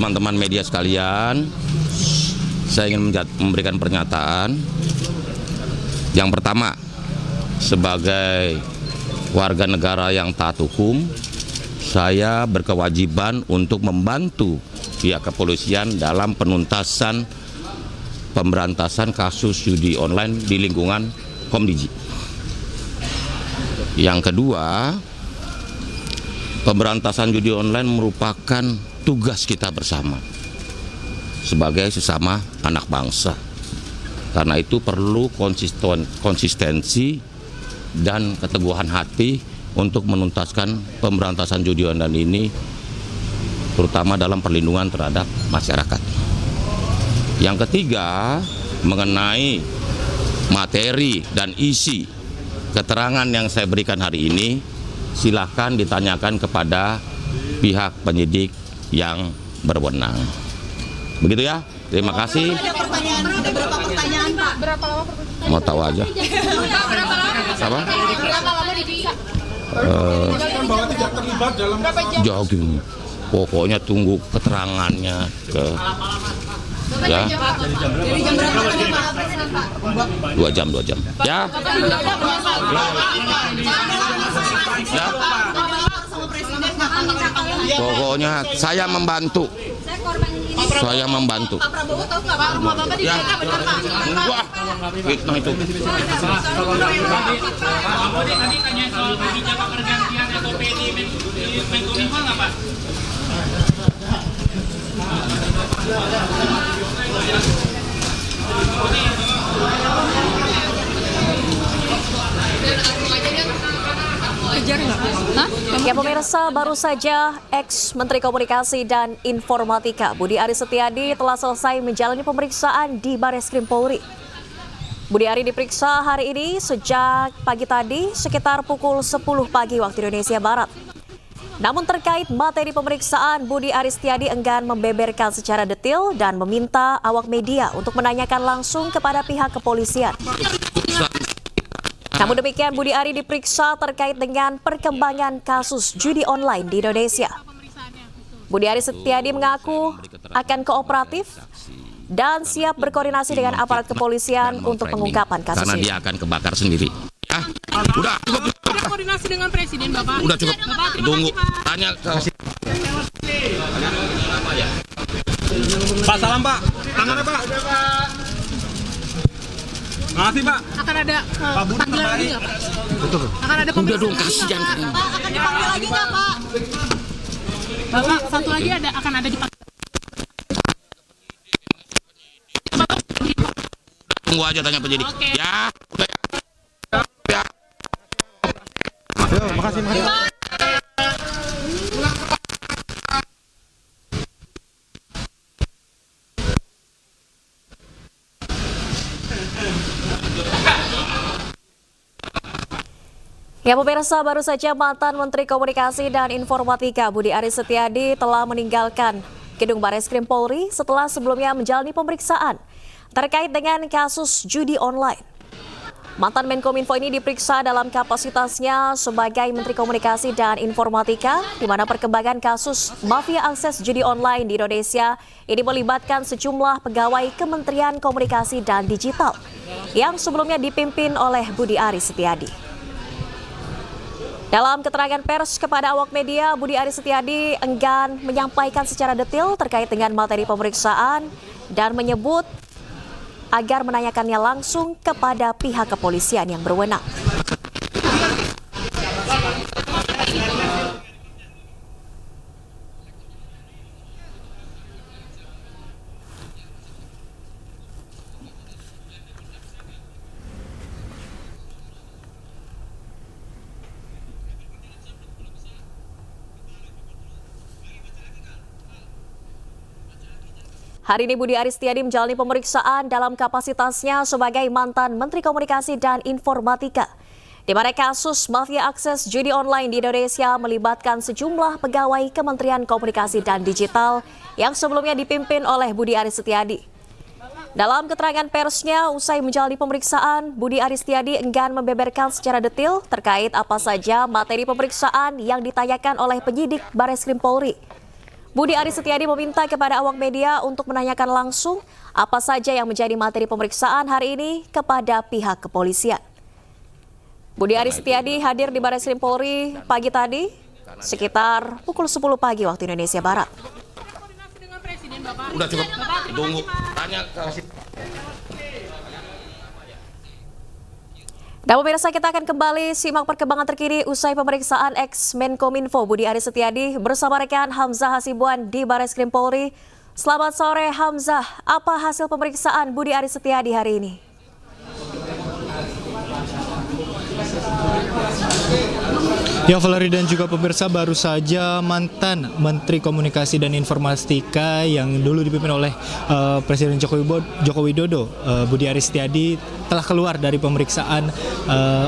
teman-teman media sekalian, saya ingin memberikan pernyataan. Yang pertama, sebagai warga negara yang taat hukum, saya berkewajiban untuk membantu pihak kepolisian dalam pemberantasan kasus judi online di lingkungan Komdiji. Yang kedua, pemberantasan judi online merupakan tugas kita bersama sebagai sesama anak bangsa. Karena itu perlu konsistensi dan keteguhan hati untuk menuntaskan pemberantasan judi online ini, terutama dalam perlindungan terhadap masyarakat. Yang ketiga, mengenai materi dan isi keterangan yang saya berikan hari ini, silakan ditanyakan kepada pihak penyidik yang berwenang. Begitu ya, terima kasih. Ada berapa pertanyaan, Pak? Berapa lama pertanyaan? Mau tahu aja. Berapa lama? Apa? Berapa lama diperiksa? Bahwa tidak terlibat dalam Jauh gini. Pokoknya tunggu keterangannya ke ya. Dari jam berapa tadi Pak Presiden, Pak? 2 jam. Ya. Ya. Sama Presiden, Pak. Pokoknya saya membantu. Saya membantu. Pak Prabowo tahu nggak Pak? Rumah Bapak Ya. dijaga benar Pak? Wah, fitnah itu. Tadi tanya soal kebijakan pergantian SOP di Menkominfo nggak Pak? Ya pemirsa, baru saja ex-Menteri Komunikasi dan Informatika Budi Aris Setiadi telah selesai menjalani pemeriksaan di Bareskrim Polri. Budi Aris diperiksa hari ini sejak pagi tadi sekitar pukul 10 pagi waktu Indonesia Barat. Namun terkait materi pemeriksaan, Budi Aris Setiadi enggan membeberkan secara detail dan meminta awak media untuk menanyakan langsung kepada pihak kepolisian. Namun demikian, Budi Aris diperiksa terkait dengan perkembangan kasus judi online di Indonesia. Budi Aris Setiadi mengaku akan kooperatif dan siap berkoordinasi dengan aparat kepolisian untuk pengungkapan kasus karena ini. dia akan kebakar sendiri. Ya, udah cukup. Koordinasi dengan Presiden Bapak. Udah cukup. Bapak, terima Tunggu. kasih, Pak. Tanya ke Pak, salam Pak. Tangannya Pak. Makasih Pak. Akan ada Pak Budi panggilan lagi nggak Pak? Akan ada udah dong, pemeriksaan kasihan lagi kan. nggak, Pak, akan dipanggil lagi nggak Pak? Bapak, satu lagi akan ada di Tunggu aja tanya penyidik. Oke. Ya, udah ya. Ya. Makasih. Ya pemirsa, baru saja mantan Menteri Komunikasi dan Informatika Budi Aris Setiadi telah meninggalkan gedung Bareskrim Polri setelah sebelumnya menjalani pemeriksaan terkait dengan kasus judi online. Mantan Menkominfo ini diperiksa dalam kapasitasnya sebagai Menteri Komunikasi dan Informatika, di mana perkembangan kasus mafia akses judi online di Indonesia ini melibatkan sejumlah pegawai Kementerian Komunikasi dan Digital yang sebelumnya dipimpin oleh Budi Aris Setiadi. Dalam keterangan pers kepada awak media, Budi Aris Setiadi enggan menyampaikan secara detail terkait dengan materi pemeriksaan dan menyebut agar menanyakannya langsung kepada pihak kepolisian yang berwenang. Hari ini Budi Aris Setiadi menjalani pemeriksaan dalam kapasitasnya sebagai mantan Menteri Komunikasi dan Informatika, di mana kasus mafia akses judi online di Indonesia melibatkan sejumlah pegawai Kementerian Komunikasi dan Digital yang sebelumnya dipimpin oleh Budi Aris Setiadi. Dalam keterangan persnya usai menjalani pemeriksaan, Budi Aris Setiadi enggan membeberkan secara detail terkait apa saja materi pemeriksaan yang ditanyakan oleh penyidik Bareskrim Polri. Budi Aris Setiadi meminta kepada awak media untuk menanyakan langsung apa saja yang menjadi materi pemeriksaan hari ini kepada pihak kepolisian. Budi Aris Setiadi hadir di Barreskrim Polri pagi tadi sekitar pukul 10 pagi waktu Indonesia Barat. Udah cukup. Tunggu. Tanya ke Dan pemirsa, kita akan kembali simak perkembangan terkini usai pemeriksaan ex-Menkominfo Budi Aris Setiadi bersama rekan Hamzah Hasibuan di Barreskrim Polri. Selamat sore Hamzah, apa hasil pemeriksaan Budi Aris Setiadi hari ini? Ya, Valerie dan juga pemirsa, baru saja mantan Menteri Komunikasi dan Informatika yang dulu dipimpin oleh Presiden Joko Widodo, Budi Aris Setiadi, telah keluar dari pemeriksaan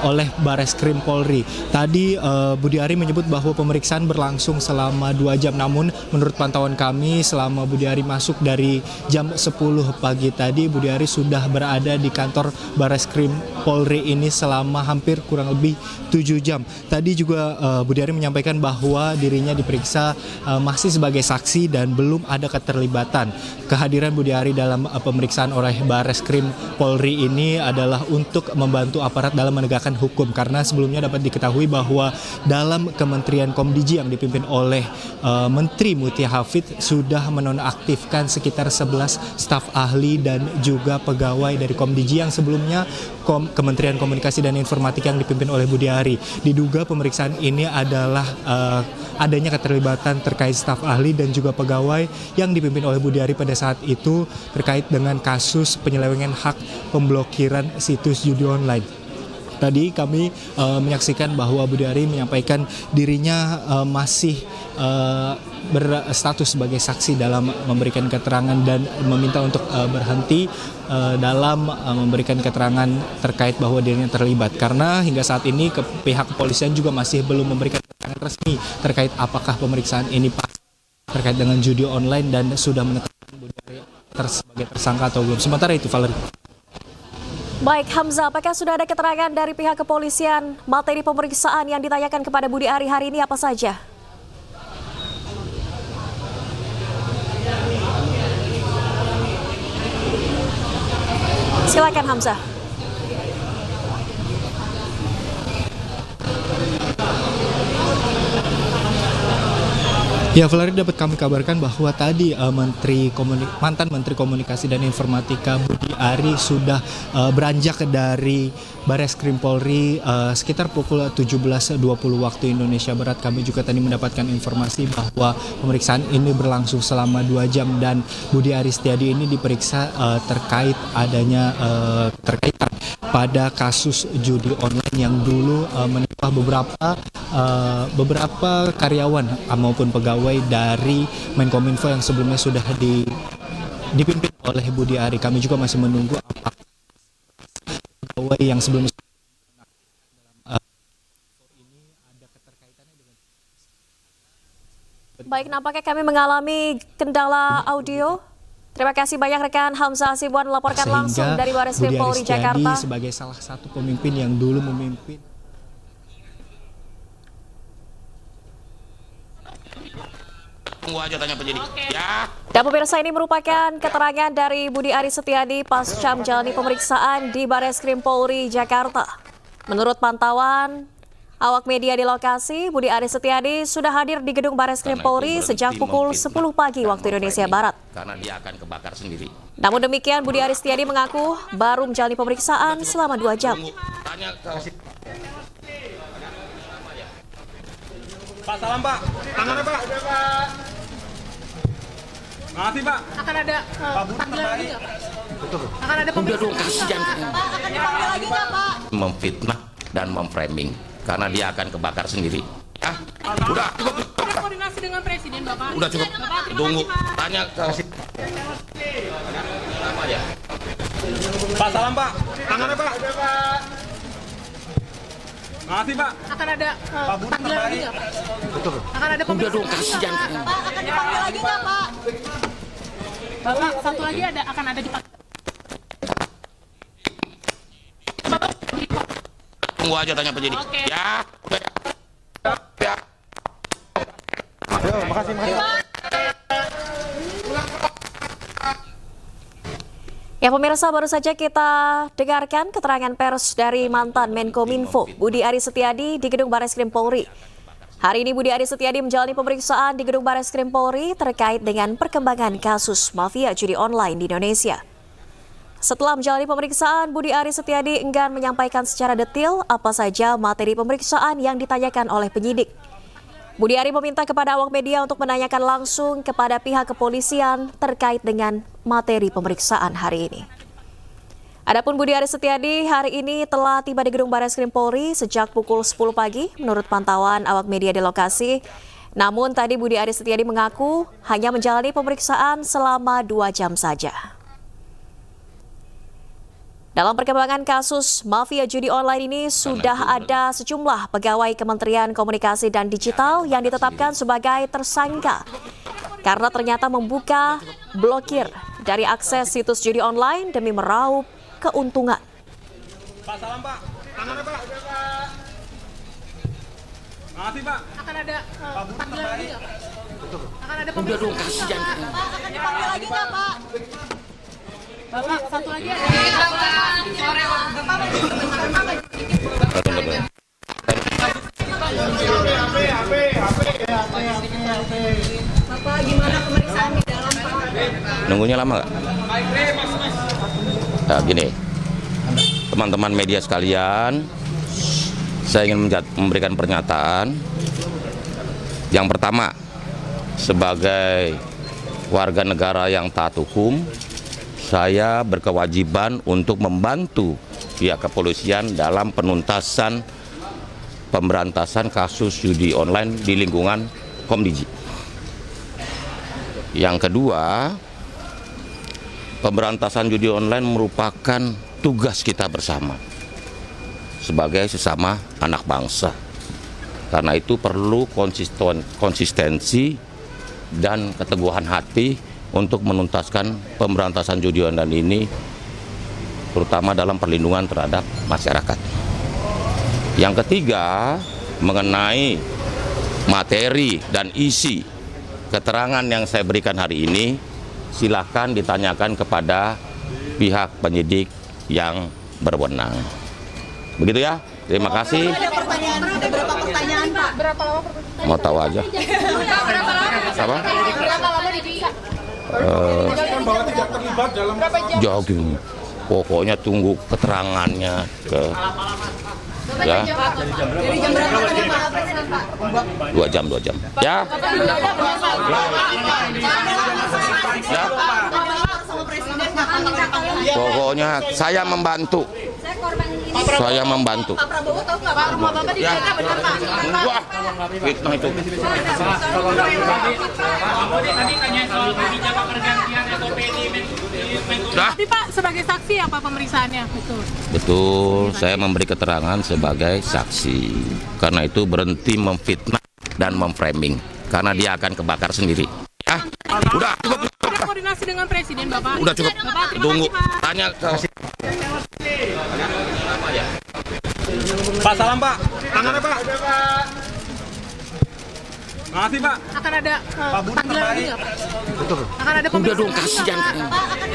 oleh Barreskrim Polri. Tadi Budi Aris menyebut bahwa pemeriksaan berlangsung selama 2 jam, namun menurut pantauan kami selama Budi Aris masuk dari jam 10 pagi tadi, Budi Aris sudah berada di kantor Barreskrim Polri ini selama hampir kurang lebih 7 jam. Tadi juga Budi Aris menyampaikan bahwa dirinya diperiksa masih sebagai saksi dan belum ada keterlibatan. Kehadiran Budi Aris dalam pemeriksaan oleh Barreskrim Polri ini adalah untuk membantu aparat dalam menegakkan hukum, karena sebelumnya dapat diketahui bahwa dalam Kementerian Komdiji yang dipimpin oleh Menteri Mutia Hafid sudah menonaktifkan sekitar 11 staf ahli dan juga pegawai dari Komdiji yang sebelumnya Kementerian Komunikasi dan Informatika yang dipimpin oleh Budi Aris. Diduga pemeriksaan ini adalah adanya keterlibatan terkait staf ahli dan juga pegawai yang dipimpin oleh Budi Aris pada saat itu terkait dengan kasus penyelewengan hak pemblokiran situs judi online. Tadi kami menyaksikan bahwa Budi Aris menyampaikan dirinya masih berstatus sebagai saksi dalam memberikan keterangan dan meminta untuk berhenti dalam memberikan keterangan terkait bahwa dirinya terlibat, karena hingga saat ini pihak kepolisian juga masih belum memberikan keterangan resmi terkait apakah pemeriksaan ini pas terkait dengan judi online dan sudah menetapkan Budi Aris sebagai tersangka atau belum. Sementara itu, Valerie. Baik Hamzah, apakah sudah ada keterangan dari pihak kepolisian materi pemeriksaan yang ditanyakan kepada Budi Aris hari ini apa saja? Silakan Hamzah. Ya, Valerie, dapat kami kabarkan bahwa tadi mantan Menteri Komunikasi dan Informatika Budi Aris sudah beranjak dari Barreskrim Polri sekitar pukul 17.20 waktu Indonesia Barat. Kami juga tadi mendapatkan informasi bahwa pemeriksaan ini berlangsung selama 2 jam dan Budi Aris Setiadi ini diperiksa terkait adanya keterkaitan pada kasus judi online yang dulu menimpa beberapa karyawan maupun pegawai dari Menkominfo yang sebelumnya sudah dipimpin oleh Budi Aris. Kami juga masih menunggu apakah pegawai yang sebelumnya Baik, nampaknya kami mengalami kendala audio. Terima kasih banyak rekan Hamzah Hasibuan melaporkan langsung dari Barreskrim Polri Jakarta. Sebagai salah satu pemimpin yang dulu memimpin. tunggu aja tanya penyidik. Ya. Dan pemirsa, ini merupakan keterangan dari Budi Aris Setiadi pasca menjalani pemeriksaan di Barreskrim Polri Jakarta. Menurut pantauan awak media di lokasi, Budi Aris Setiadi sudah hadir di gedung Barreskrim Polri sejak pukul 10 pagi waktu Indonesia Barat. Karena dia akan kebakar sendiri. Namun demikian, Budi Aris Setiadi mengaku baru menjalani pemeriksaan selama 2 jam. Tanya ke Pak, salam Pak. Tangannya Pak. Makasih Pak. Akan ada panggilan lagi nggak, Pak? Akan ada udah dong, kasihan. Akan dipanggil lagi nggak, Pak? Memfitnah dan memframing karena dia akan kebakar sendiri. Ah, udah cukup. Ada koordinasi dengan Presiden, Bapak. Udah cukup. Bapak, terima Tunggu. kasih, Pak. Tanya ke apa ya? Pak, salam Pak. Tangannya Pak. Makasih Pak. Akan ada panggilan lagi nggak, Pak? Akan ada Udah dong, kasihan. Pak, akan dipanggil lagi nggak, Pak? Bapak, satu lagi akan ada dipanggil. Tunggu aja tanya penyidik. Oke. Ya, udah ya. Ya. Makasih. Ya pemirsa, baru saja kita dengarkan keterangan pers dari mantan Menkominfo Budi Aris Setiadi di Gedung Bareskrim Polri. Hari ini Budi Aris Setiadi menjalani pemeriksaan di Gedung Bareskrim Polri terkait dengan perkembangan kasus mafia judi online di Indonesia. Setelah menjalani pemeriksaan, Budi Aris Setiadi enggan menyampaikan secara detail apa saja materi pemeriksaan yang ditanyakan oleh penyidik. Budi Aris meminta kepada awak media untuk menanyakan langsung kepada pihak kepolisian terkait dengan materi pemeriksaan hari ini. Adapun Budi Aris Setiadi hari ini telah tiba di Gedung Bareskrim Polri sejak pukul 10 pagi menurut pantauan awak media di lokasi. Namun tadi Budi Aris Setiadi mengaku hanya menjalani pemeriksaan selama 2 jam saja. Dalam perkembangan kasus mafia judi online ini sudah ada sejumlah pegawai Kementerian Komunikasi dan Digital yang ditetapkan sebagai tersangka karena ternyata membuka blokir dari akses situs judi online demi meraup keuntungan. Pak, salam Pak. Tangannya Pak. Makasih Pak. Akan ada panggilan lagi nggak, Pak? Akan ada Udah dong, kasih jangan. Pak, akan dipanggil lagi nggak, Pak? Bapak, satu lagi ada. Bapak, gimana pemeriksaan di dalam, Pak? Nunggunya lama nggak? Nah, gini, teman-teman media sekalian, saya ingin memberikan pernyataan. Yang pertama, sebagai warga negara yang taat hukum, saya berkewajiban untuk membantu pihak kepolisian dalam penuntasan pemberantasan kasus judi online di lingkungan Komdiji. Yang kedua, pemberantasan judi online merupakan tugas kita bersama sebagai sesama anak bangsa. Karena itu perlu konsistensi dan keteguhan hati untuk menuntaskan pemberantasan judi online ini, terutama dalam perlindungan terhadap masyarakat. Yang ketiga, mengenai materi dan isi keterangan yang saya berikan hari ini, silakan ditanyakan kepada pihak penyidik yang berwenang. Begitu ya, terima kasih. Ada pertanyaan, ada berapa pertanyaan, Pak? Berapa lama pertanyaan? Mau tahu aja. Berapa lama? Apa? Berapa lama diperiksa? Bahwa tidak terlibat dalam Jogging. Pokoknya tunggu keterangannya ke ya. Dari jam berapa tadi Pak Presiden, Pak? 2 jam. Ya. Ya. Sama Presiden kapan Pak? Pokoknya saya membantu. Saya membantu. Pak Prabowo tahu nggak Pak rumah Bapak di mana, benar Pak? Wah, fitnah itu. Tadi tanya soal kebijakan pergantian SOP di Menko. Dah. Tapi Pak sebagai saksi apa pemeriksaannya? Betul. Betul, saya memberi keterangan sebagai saksi. Karena itu berhenti memfitnah dan memframing. Karena dia akan kebakar sendiri. Ah, udah cukup. Ada koordinasi dengan Presiden Bapak? Udah cukup. Bapak, terima Tunggu. kasih, Pak. Tanya ke Pak, salam Pak. Tangannya Pak. Makasih Pak. Akan ada Budi panggilan lagi terbaik. nggak, Pak? Akan ada Udah dong, pemeriksaan lagi kasih nggak, jangan. Pak? Pak, akan